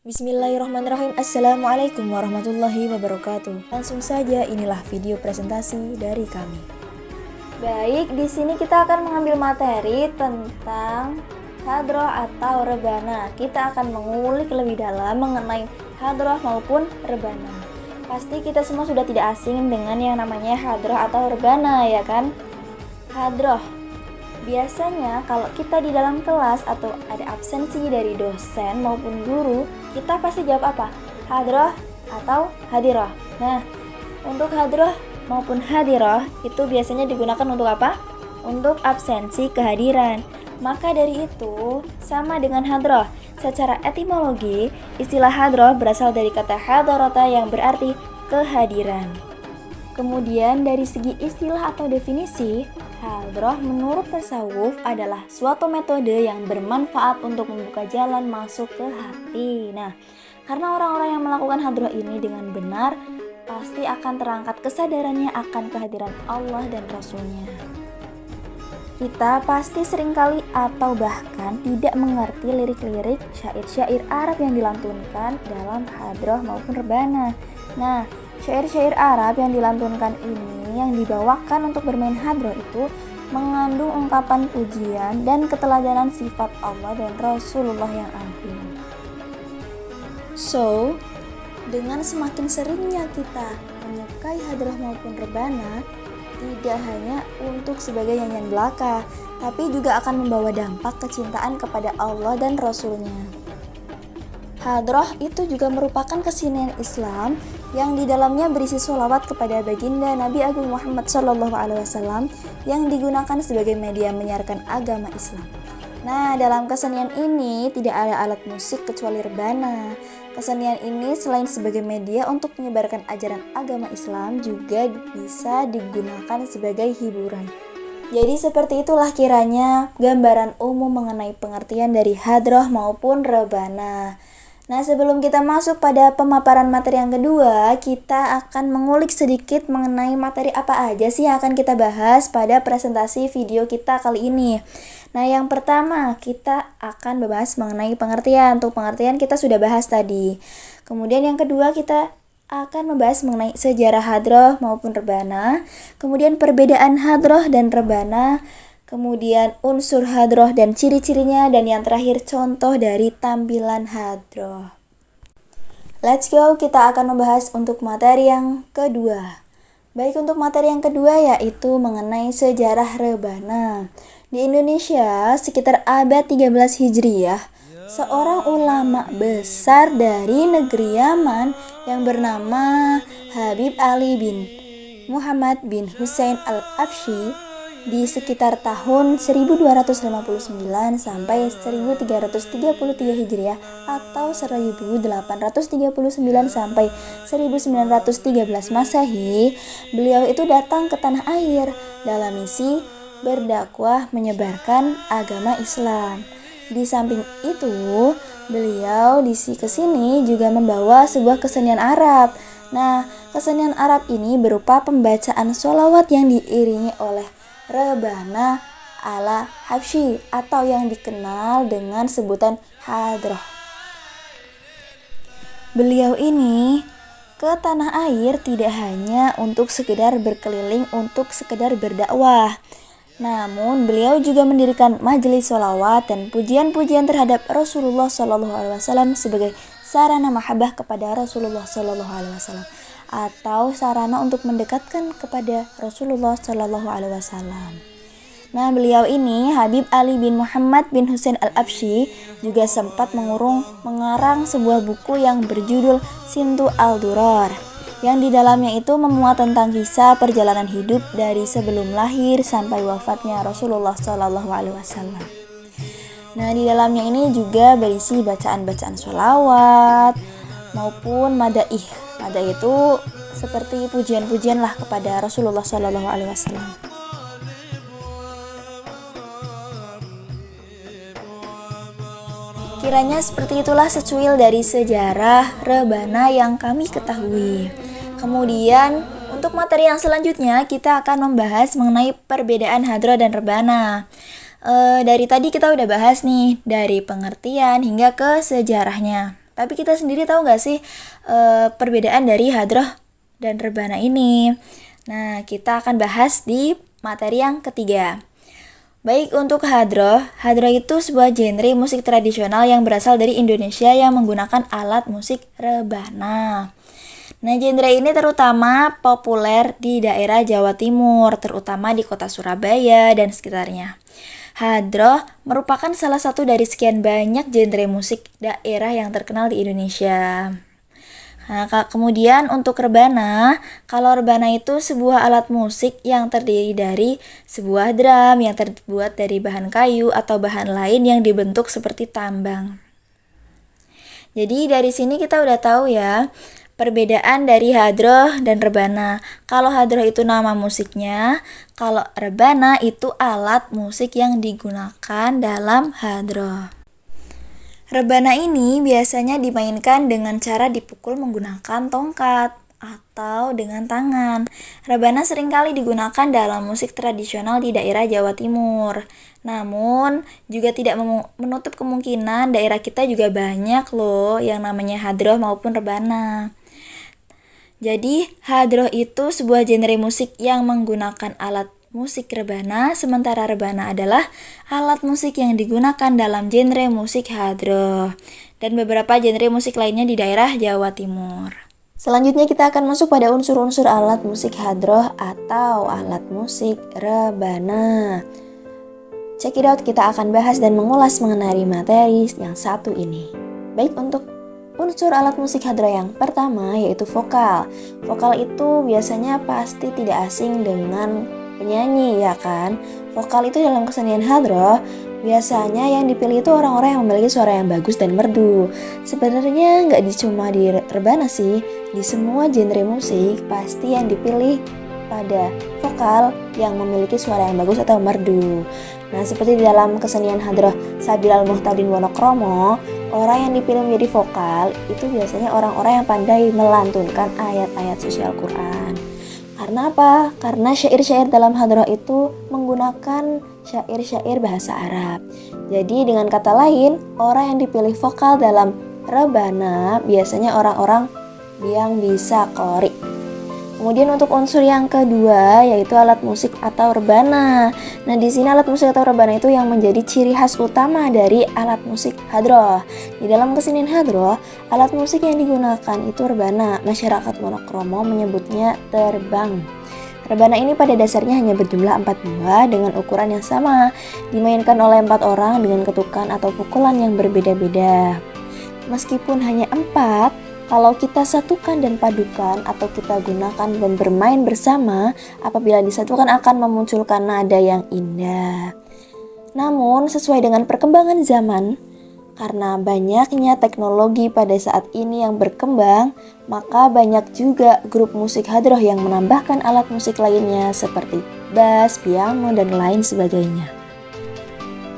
Bismillahirrahmanirrahim. Assalamualaikum warahmatullahi wabarakatuh. Langsung saja inilah video presentasi dari kami. Baik, di sini kita akan mengambil materi tentang hadroh atau rebana. Kita akan mengulik lebih dalam mengenai hadroh maupun rebana. Pasti kita semua sudah tidak asing dengan yang namanya hadroh atau rebana, ya kan? Hadroh. Biasanya kalau kita di dalam kelas atau ada absensi dari dosen maupun guru, kita pasti jawab apa? Hadroh atau hadiroh. Nah, untuk hadroh maupun hadiroh itu biasanya digunakan untuk apa? Untuk absensi kehadiran. Maka dari itu, sama dengan hadroh. Secara etimologi, istilah hadroh berasal dari kata hadorota yang berarti kehadiran. Kemudian dari segi istilah atau definisi, hadroh menurut tasawuf adalah suatu metode yang bermanfaat untuk membuka jalan masuk ke hati. Nah, karena orang-orang yang melakukan hadroh ini dengan benar, pasti akan terangkat kesadarannya akan kehadiran Allah dan Rasul-Nya. Kita pasti seringkali atau bahkan tidak mengerti lirik-lirik syair-syair Arab yang dilantunkan dalam hadroh maupun rebana. Nah, syair-syair Arab yang dilantunkan ini yang dibawakan untuk bermain hadroh itu mengandung ungkapan pujian dan keteladanan sifat Allah dan Rasulullah yang agung. So, dengan semakin seringnya kita menyukai hadroh maupun rebana, tidak hanya untuk sebagai nyanyian belaka, tapi juga akan membawa dampak kecintaan kepada Allah dan Rasul-Nya. Hadroh itu juga merupakan kesenian Islam yang di dalamnya berisi sholawat kepada baginda Nabi Agung Muhammad SAW yang digunakan sebagai media menyiarkan agama Islam. Nah, dalam kesenian ini tidak ada alat musik kecuali rebana. Kesenian ini selain sebagai media untuk menyebarkan ajaran agama Islam juga bisa digunakan sebagai hiburan. Jadi seperti itulah kiranya gambaran umum mengenai pengertian dari hadroh maupun rebana. Nah, sebelum kita masuk pada pemaparan materi yang kedua, kita akan mengulik sedikit mengenai materi apa aja sih yang akan kita bahas pada presentasi video kita kali ini. Nah, yang pertama kita akan membahas mengenai pengertian. Untuk pengertian kita sudah bahas tadi. Kemudian yang kedua kita akan membahas mengenai sejarah hadroh maupun rebana. Kemudian perbedaan hadroh dan rebana. Kemudian unsur hadroh dan ciri-cirinya, dan yang terakhir contoh dari tampilan hadroh. Let's go, kita akan membahas untuk materi yang kedua. Baik, untuk materi yang kedua yaitu mengenai sejarah rebana. Di Indonesia sekitar abad 13 Hijriyah, seorang ulama besar dari negeri Yaman yang bernama Habib Ali bin Muhammad bin Husain al-Afshi di sekitar tahun 1259 sampai 1333 Hijriah atau 1839 sampai 1913 Masehi, beliau itu datang ke tanah air dalam misi berdakwah menyebarkan agama Islam. Di samping itu, beliau kesini juga membawa sebuah kesenian Arab. Nah, kesenian Arab ini berupa pembacaan sholawat yang diiringi oleh rebana ala Habsyi atau yang dikenal dengan sebutan hadroh. Beliau ini ke tanah air tidak hanya untuk sekedar berkeliling untuk sekedar berdakwah, namun beliau juga mendirikan majelis sholawat dan pujian-pujian terhadap Rasulullah SAW sebagai sarana mahabbah kepada Rasulullah SAW atau sarana untuk mendekatkan kepada Rasulullah SAW. Nah, beliau ini Habib Ali bin Muhammad bin Husain al-Afshi juga sempat mengarang sebuah buku yang berjudul Sintu al-Durar, yang di dalamnya itu memuat tentang kisah perjalanan hidup dari sebelum lahir sampai wafatnya Rasulullah SAW. Nah, di dalamnya ini juga berisi bacaan-bacaan sholawat maupun madaih. Madaih itu seperti pujian-pujian lah kepada Rasulullah SAW. Kiranya seperti itulah secuil dari sejarah rebana yang kami ketahui. Kemudian untuk materi yang selanjutnya kita akan membahas mengenai perbedaan hadroh dan rebana. Dari tadi kita udah bahas nih dari pengertian hingga ke sejarahnya. Tapi kita sendiri tahu nggak sih perbedaan dari hadroh dan rebana ini? Nah, kita akan bahas di materi yang ketiga. Baik, untuk hadroh itu sebuah genre musik tradisional yang berasal dari Indonesia yang menggunakan alat musik rebana. Nah, genre ini terutama populer di daerah Jawa Timur, terutama di kota Surabaya dan sekitarnya. Hadroh merupakan salah satu dari sekian banyak genre musik daerah yang terkenal di Indonesia. Nah, kemudian untuk rebana, kalau rebana itu sebuah alat musik yang terdiri dari sebuah drum yang terbuat dari bahan kayu atau bahan lain yang dibentuk seperti tambang. Jadi dari sini kita udah tahu ya, perbedaan dari hadroh dan rebana. Kalau hadroh itu nama musiknya, kalau rebana itu alat musik yang digunakan dalam hadroh. Rebana ini biasanya dimainkan dengan cara dipukul menggunakan tongkat atau dengan tangan. Rebana seringkali digunakan dalam musik tradisional di daerah Jawa Timur. Namun, juga tidak menutup kemungkinan daerah kita juga banyak loh yang namanya hadroh maupun rebana. Jadi, hadroh itu sebuah genre musik yang menggunakan alat musik rebana, sementara rebana adalah alat musik yang digunakan dalam genre musik hadroh dan beberapa genre musik lainnya di daerah Jawa Timur. Selanjutnya kita akan masuk pada unsur-unsur alat musik hadroh atau alat musik rebana. Check it out, kita akan bahas dan mengulas mengenai materi yang satu ini. Baik, untuk unsur alat musik hadroh yang pertama yaitu vokal. Vokal itu biasanya pasti tidak asing dengan penyanyi, ya kan? Vokal itu dalam kesenian hadroh biasanya yang dipilih itu orang-orang yang memiliki suara yang bagus dan merdu. Sebenarnya nggak cuma di rebana sih, di semua genre musik pasti yang dipilih pada vokal yang memiliki suara yang bagus atau merdu. Nah, seperti di dalam kesenian hadroh Sabil al-Muhtadin Wonokromo, orang yang dipilih menjadi vokal itu biasanya orang-orang yang pandai melantunkan ayat-ayat suci Al-Quran. Karena apa? Karena syair-syair dalam hadroh itu menggunakan syair-syair bahasa Arab. Jadi dengan kata lain, orang yang dipilih vokal dalam rebana biasanya orang-orang yang bisa qori. Kemudian untuk unsur yang kedua yaitu alat musik atau rebana. Nah, di sini alat musik atau rebana itu yang menjadi ciri khas utama dari alat musik hadroh. Di dalam kesenian hadroh, alat musik yang digunakan itu rebana. Masyarakat Wonokromo menyebutnya terbang. Rebana ini pada dasarnya hanya berjumlah 4 buah dengan ukuran yang sama, dimainkan oleh 4 orang dengan ketukan atau pukulan yang berbeda-beda. Meskipun hanya 4, kalau kita satukan dan padukan atau kita gunakan dan bermain bersama, apabila disatukan akan memunculkan nada yang indah. Namun, sesuai dengan perkembangan zaman, karena banyaknya teknologi pada saat ini yang berkembang, maka banyak juga grup musik hadroh yang menambahkan alat musik lainnya seperti bass, piano, dan lain sebagainya.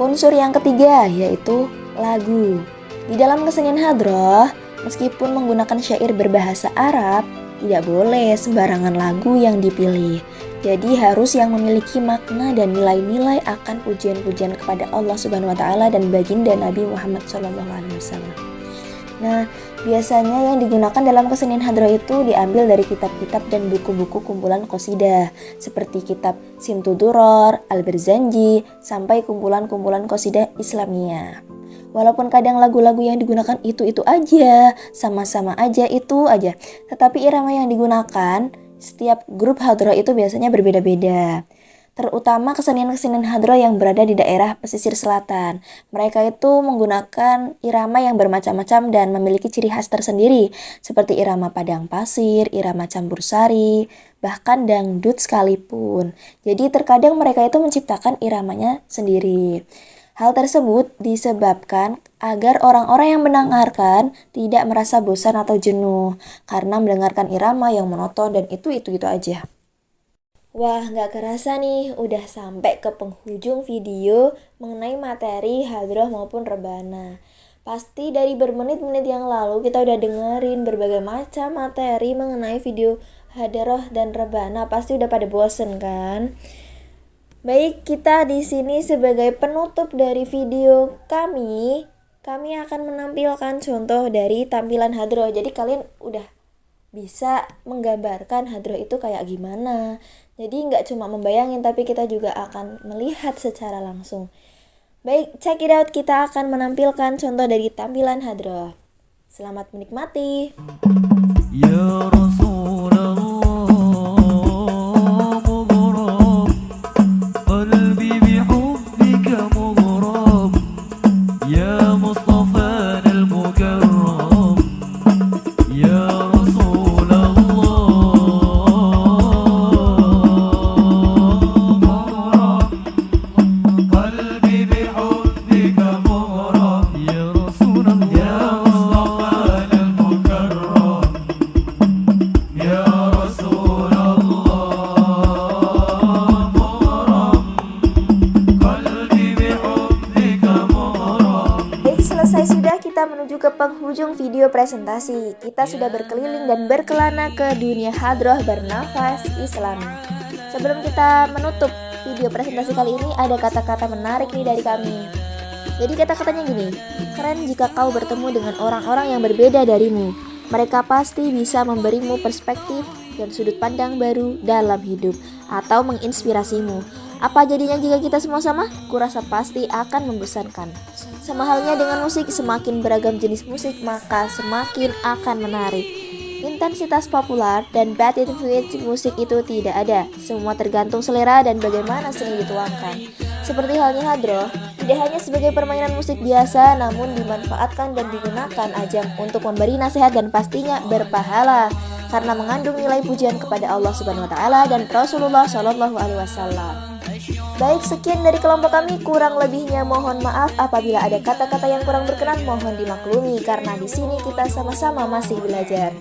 Unsur yang ketiga yaitu lagu. Di dalam kesenian hadroh, meskipun menggunakan syair berbahasa Arab, tidak boleh sembarangan lagu yang dipilih. Jadi harus yang memiliki makna dan nilai-nilai akan pujian-pujian kepada Allah Subhanahu wa taala dan baginda Nabi Muhammad SAW. Nah, biasanya yang digunakan dalam kesenian hadroh itu diambil dari kitab-kitab dan buku-buku kumpulan qasidah seperti kitab Simtuduror, Al-Barzanji, sampai kumpulan-kumpulan qasidah Islamiyah. Walaupun kadang lagu-lagu yang digunakan itu-itu aja, sama-sama aja, itu aja, tetapi irama yang digunakan setiap grup hadroh itu biasanya berbeda-beda. Terutama kesenian-kesenian hadroh yang berada di daerah pesisir selatan. Mereka itu menggunakan irama yang bermacam-macam dan memiliki ciri khas tersendiri, seperti irama padang pasir, irama campur sari, bahkan dangdut sekalipun. Jadi terkadang mereka itu menciptakan iramanya sendiri. Hal tersebut disebabkan agar orang-orang yang mendengarkan tidak merasa bosan atau jenuh karena mendengarkan irama yang monoton dan itu aja. Wah, gak kerasa nih udah sampai ke penghujung video mengenai materi hadroh maupun rebana. Pasti dari bermenit-menit yang lalu kita udah dengerin berbagai macam materi mengenai video hadroh dan rebana. Pasti udah pada bosen kan? Baik, kita di sini sebagai penutup dari video kami kami akan menampilkan contoh dari tampilan hadroh. Jadi kalian udah bisa menggambarkan hadroh itu kayak gimana. Jadi nggak cuma membayangin, tapi kita juga akan melihat secara langsung. Baik, check it out, kita akan menampilkan contoh dari tampilan hadroh. Selamat menikmati. Ya Rasulullah mughrab, qalbi bihubbika mughrab, ya Mustafa al-mukarram, ya Rasulullah mughrab, qalbi bihubbika mughrab, ya Rasulullah ya Mustafa al-mukarram, ya Rasulullah mughrab, qalbi bihubbika mughrab. Baik, selesai sudah kita menuju ke penghujung video presentasi. Kita sudah berkeliling dan berkelana ke dunia hadroh bernafas Islami. Sebelum kita menutup video presentasi kali ini, ada kata-kata menarik nih dari kami. Jadi kata-katanya gini, keren jika kau bertemu dengan orang-orang yang berbeda darimu. Mereka pasti bisa memberimu perspektif dan sudut pandang baru dalam hidup atau menginspirasimu. Apa jadinya jika kita semua sama? Kurasa pasti akan membosankan. Sama halnya dengan musik, semakin beragam jenis musik maka semakin akan menarik. Intensitas populer dan bad influence musik itu tidak ada. Semua tergantung selera dan bagaimana seni dituangkan. Seperti halnya hadroh, tidak hanya sebagai permainan musik biasa, namun dimanfaatkan dan digunakan ajang untuk memberi nasihat dan pastinya berpahala karena mengandung nilai pujian kepada Allah Subhanahu wa taala dan Rasulullah Shallallahu alaihi wasallam. Baik, sekian dari kelompok kami, kurang lebihnya mohon maaf apabila ada kata-kata yang kurang berkenan, mohon dimaklumi karena di sini kita sama-sama masih belajar.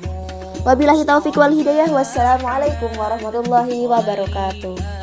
Wabillahi taufiq wal hidayah. Wassalamualaikum warahmatullahi wabarakatuh.